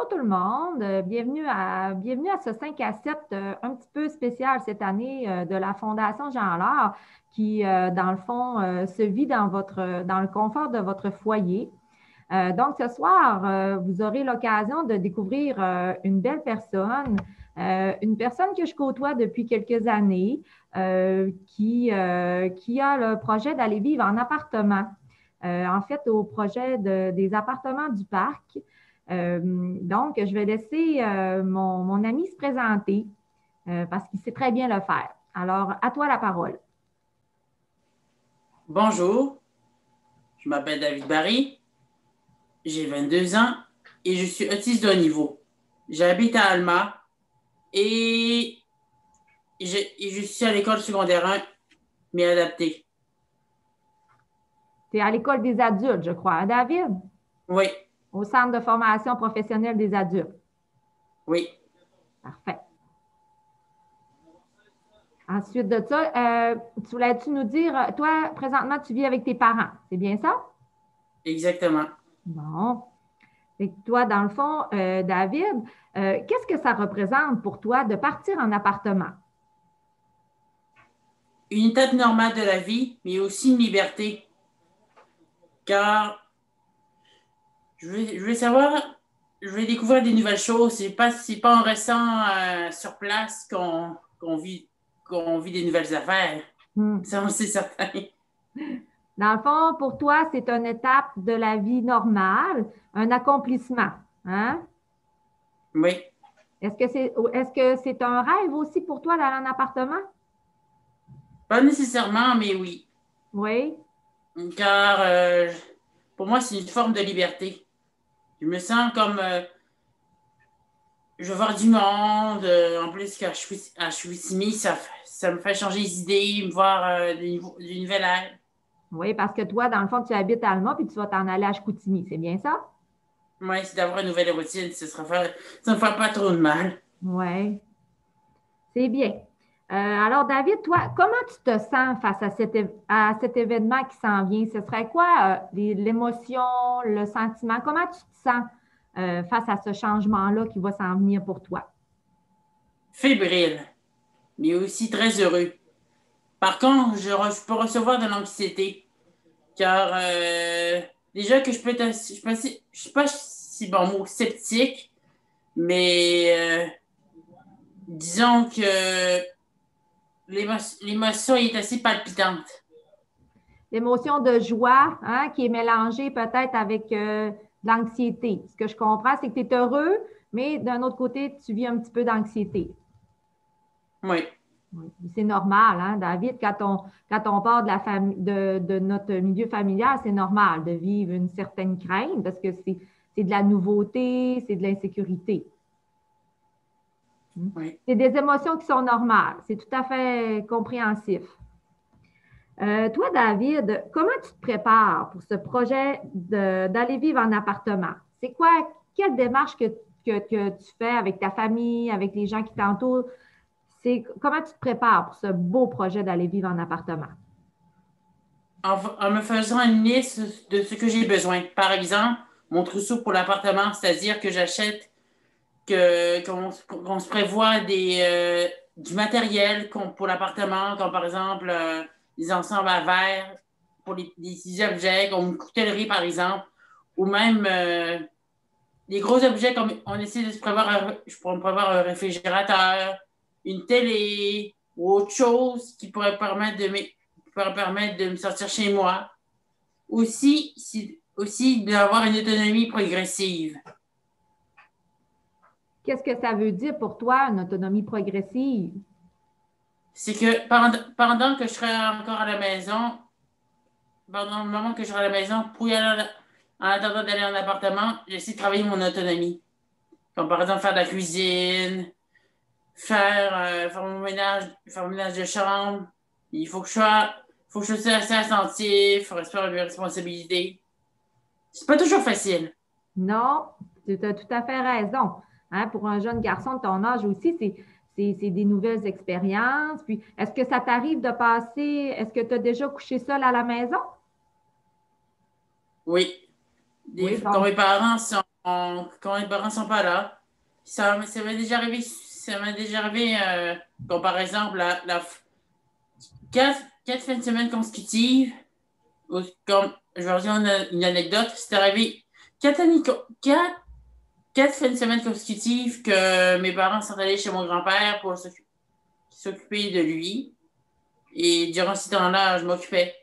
Bonjour tout le monde, bienvenue à ce 5 à 7 un petit peu spécial cette année de la Fondation Jean Lard qui, dans le fond, se vit dans le confort de votre foyer. Donc, ce soir, vous aurez l'occasion de découvrir une personne que je côtoie depuis quelques années, qui a le projet d'aller vivre en appartement. En fait, au projet des appartements du parc. Donc, je vais laisser mon ami se présenter parce qu'il sait très bien le faire. Alors, à toi la parole. Bonjour, je m'appelle David Barry, j'ai 22 ans et je suis autiste de haut niveau. J'habite à Alma et je suis à l'école secondaire 1, mais adaptée. Tu es à l'école des adultes, je crois, hein, David? Oui, Au Centre de formation professionnelle des adultes. oui, Parfait. Ensuite de ça, tu voulais-tu nous dire, toi, présentement, tu vis avec tes parents, c'est bien ça? exactement. Bon. Et toi, dans le fond, David, qu'est-ce que ça représente pour toi de partir en appartement? Une étape normale de la vie, mais aussi une liberté, car je vais découvrir des nouvelles choses. C'est pas en restant sur place qu'on vit des nouvelles affaires. Hmm. Ça, c'est certain. Dans le fond, pour toi, c'est une étape de la vie normale, un accomplissement. Hein? Oui. Est-ce que c'est un rêve aussi pour toi d'aller en appartement? Pas nécessairement, mais oui. Oui. Car pour moi, c'est une forme de liberté. Je me sens comme je veux voir du monde. En plus, à Chicoutimi, ça me fait changer les idées, me voir du nouvel air. Oui, parce que toi, dans le fond, tu habites à Alma puis tu vas t'en aller à Chicoutimi, c'est bien ça? Moi, c'est d'avoir une nouvelle routine. Ça me fait pas trop de mal. Oui, c'est bien. Alors, David, toi, comment tu te sens face à cet événement qui s'en vient? Ce serait quoi l'émotion, le sentiment? Comment tu te sens face à ce changement-là qui va s'en venir pour toi? Fébrile, mais aussi très heureux. Par contre, je peux recevoir de l'anxiété. Car déjà que je suis pas si bon mot sceptique, mais disons que l'émotion est assez palpitante. L'émotion de joie, hein, qui est mélangée peut-être avec de l'anxiété. Ce que je comprends, c'est que tu es heureux, mais d'un autre côté, tu vis un petit peu d'anxiété. Oui, Oui. C'est normal, hein, David, quand on part de notre milieu familial, c'est normal de vivre une certaine crainte parce que c'est de la nouveauté, c'est de l'insécurité. oui. C'est des émotions qui sont normales. C'est tout à fait compréhensif. Toi, David, comment tu te prépares pour ce projet d'aller vivre en appartement? C'est quoi, quelle démarche que tu fais avec ta famille, avec les gens qui t'entourent? Comment tu te prépares pour ce beau projet d'aller vivre en appartement? En me faisant une liste de ce que j'ai besoin. Par exemple, mon trousseau pour l'appartement, c'est-à-dire que qu'on se prévoit du matériel pour l'appartement, comme par exemple des ensembles à verre pour des petits objets, comme une coutellerie par exemple, ou même des gros objets comme on essaie de se prévoir, je pourrais me prévoir un réfrigérateur, une télé ou autre chose qui pourrait permettre de me sortir chez moi. Aussi d'avoir une autonomie progressive. Qu'est-ce que ça veut dire pour toi, une autonomie progressive? C'est que pendant que je serai encore à la maison, pendant le moment que je serai à la maison, en attendant d'aller en appartement, j'essaie de travailler mon autonomie. Comme par exemple faire de la cuisine, faire mon ménage de chambre. Il faut que je sois assez attentif, respecter mes responsabilités. C'est pas toujours facile. Non, tu as tout à fait raison. Hein, pour un jeune garçon de ton âge aussi, c'est des nouvelles expériences. Puis, est-ce que ça t'arrive de passer, est-ce que tu as déjà couché seul à la maison? Oui. Oui, Quand donc, mes parents sont quand mes parents sont pas là. Ça m'est déjà arrivé comme par exemple quatre fins de semaine consécutives. Comme, je vais vous dire une anecdote. C'est arrivé quatre, années, quatre, quatre fins de semaine consécutives que mes parents sont allés chez mon grand-père pour s'occuper de lui. Et durant ce temps-là, je m'occupais.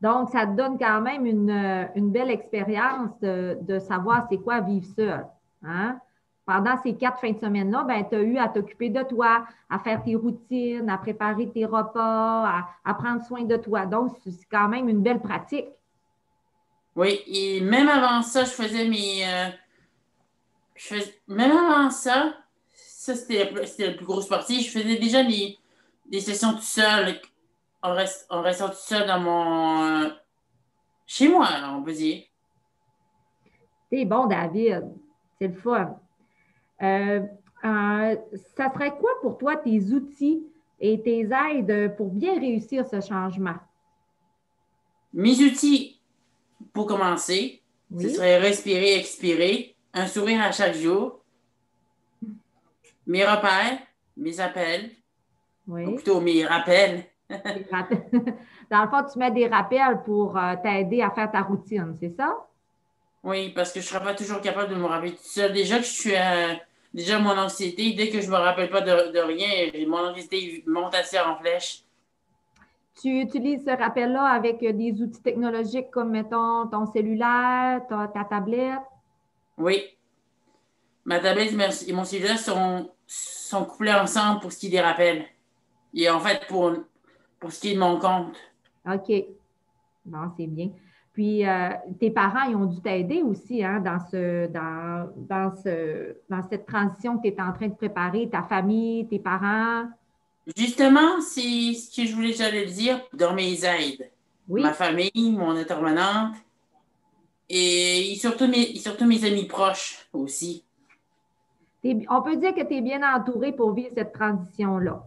Donc, ça te donne quand même une belle expérience de savoir c'est quoi vivre seul. Hein? Pendant ces 4 fins de semaine-là, ben, tu as eu à t'occuper de toi, à faire tes routines, à préparer tes repas, à prendre soin de toi. Donc, c'est quand même une belle pratique. Oui, et même avant ça, même avant ça, c'était la plus grosse partie. Je faisais déjà des sessions tout seul, en restant tout seul dans chez moi, là, on peut dire. C'est bon, David. C'est le fun. Euh, euh, Ça serait quoi pour toi tes outils et tes aides pour bien réussir ce changement? Mes outils, pour commencer, ce Oui, serait respirer, expirer, un sourire à chaque jour, mes repères, mes appels, ou oui. plutôt mes rappels. Des rappels. Dans le fond, tu mets des rappels pour t'aider à faire ta routine, c'est ça? Oui, parce que je ne serais pas toujours capable de me rappeler tout seul. Déjà que je suis déjà mon anxiété, dès que je me rappelle pas de rien, mon anxiété monte assez en flèche. Tu utilises ce rappel-là avec des outils technologiques comme, mettons, ton cellulaire, ta tablette. Oui, ma tablette et mon cellulaire sont couplés ensemble pour ce qui est des rappels. Et en fait, pour ce qui est de mon compte. OK. Bon, c'est bien. Puis, tes parents, ils ont dû t'aider aussi hein, dans cette transition que tu es en train de préparer, ta famille, tes parents. Justement, c'est ce que j'allais le dire dans mes aides. Ma Oui. famille, mon intervenante et surtout mes amis proches aussi. On peut dire que tu es bien entouré pour vivre cette transition-là.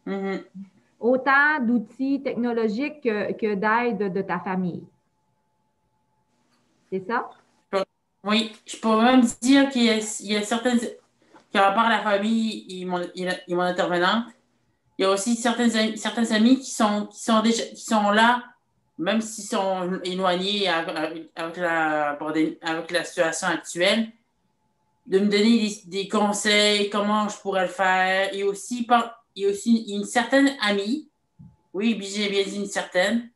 Mhm. Autant d'outils technologiques que d'aide de ta famille. C'est ça? Oui, je pourrais même dire il y a certaines, qu'à part la famille et mon intervenante, il y a aussi certains amis qui sont là, même s'ils sont éloignés avec la situation actuelle, de me donner des conseils, comment je pourrais le faire. Et aussi une certaine amie, oui, j'ai bien dit une certaine,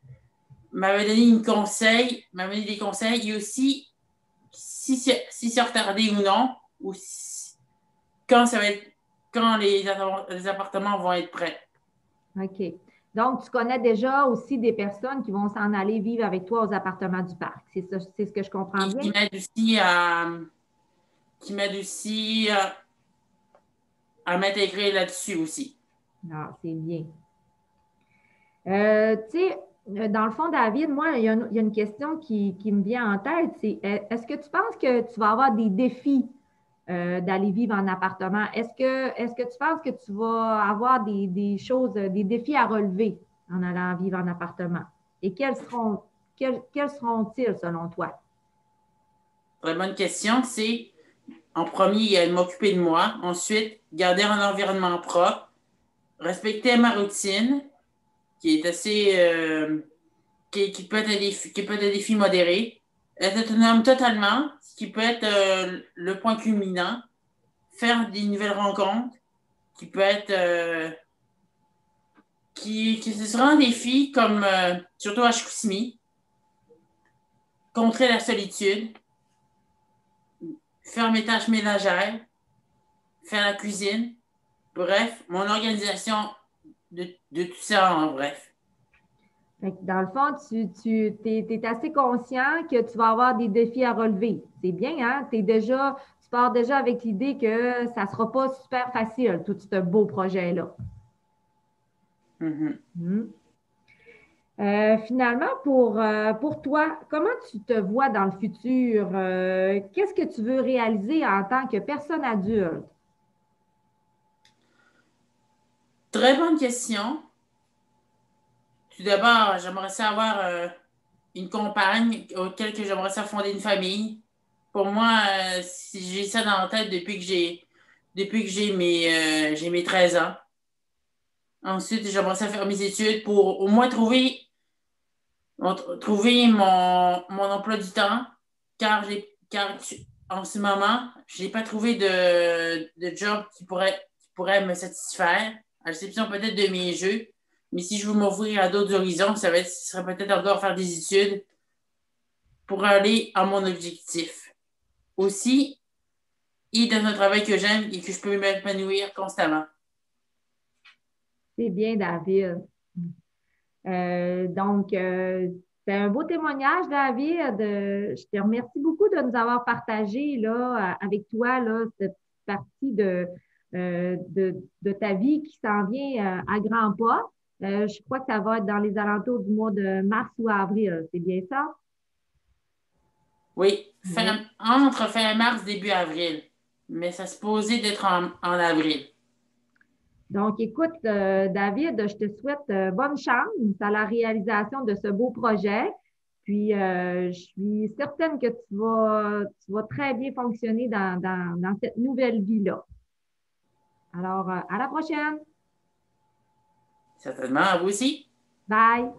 m'avait donné des conseils, et aussi si c'est retardé ou non, ou quand ça va être, quand les appartements vont être prêts. OK. Donc, tu connais déjà aussi des personnes qui vont s'en aller vivre avec toi aux appartements du parc. C'est ce que je comprends Et bien? qui m'aide aussi à m'intégrer là-dessus aussi. Ah, c'est bien. Tu sais, dans le fond, David, moi, il y a une question qui me vient en tête, c'est est-ce que tu penses que tu vas avoir des défis d'aller vivre en appartement? Est-ce que tu penses que tu vas avoir des choses, des défis à relever en allant vivre en appartement? Et quels seront-ils selon toi? Très bonne question. C'est en premier, m'occuper de moi. Ensuite, garder un environnement propre. Respecter ma routine, qui est qui peut être qui peut être un défi modéré. Être autonome totalement, ce qui peut être le point culminant. Faire des nouvelles rencontres, qui peut être qui ce sera un défi comme surtout à Chicoutimi, contrer la solitude, faire mes tâches ménagères, faire la cuisine, bref, mon organisation de tout ça en bref. Fait que dans le fond, tu es assez conscient que tu vas avoir des défis à relever. C'est bien, hein? Tu pars déjà avec l'idée que ça ne sera pas super facile, tout ce beau projet-là. Mhm. Hmm. Finalement, pour toi, comment tu te vois dans le futur? Qu'est-ce que tu veux réaliser en tant que personne adulte? Très bonne question. Tout d'abord, j'aimerais savoir une compagne auquel que j'aimerais ça fonder une famille. pour moi, si j'ai ça dans la tête depuis que j'ai mes 13 ans. Ensuite, j'aimerais ça faire mes études pour au moins trouver mon emploi du temps, en ce moment, je n'ai pas trouvé de job qui pourrait me satisfaire, à l'exception peut-être de mes jeux. Mais si je veux m'ouvrir à d'autres horizons, ce serait peut-être encore faire des études pour aller à mon objectif. Aussi, et dans un travail que j'aime et que je peux m'épanouir constamment. C'est bien, David. Donc, c'est un beau témoignage, David. Je te remercie beaucoup de nous avoir partagé là, avec toi là, cette partie de ta vie qui s'en vient à grands pas. Je crois que ça va être dans les alentours du mois de mars ou avril. C'est bien ça? Oui, Oui. entre fin mars, début avril. Mais ça se posait d'être en avril. Donc, écoute, David, je te souhaite bonne chance à la réalisation de ce beau projet. Puis, je suis certaine que tu vas très bien fonctionner dans cette nouvelle vie-là. Alors, à la prochaine. Certainement, à vous aussi. Bye.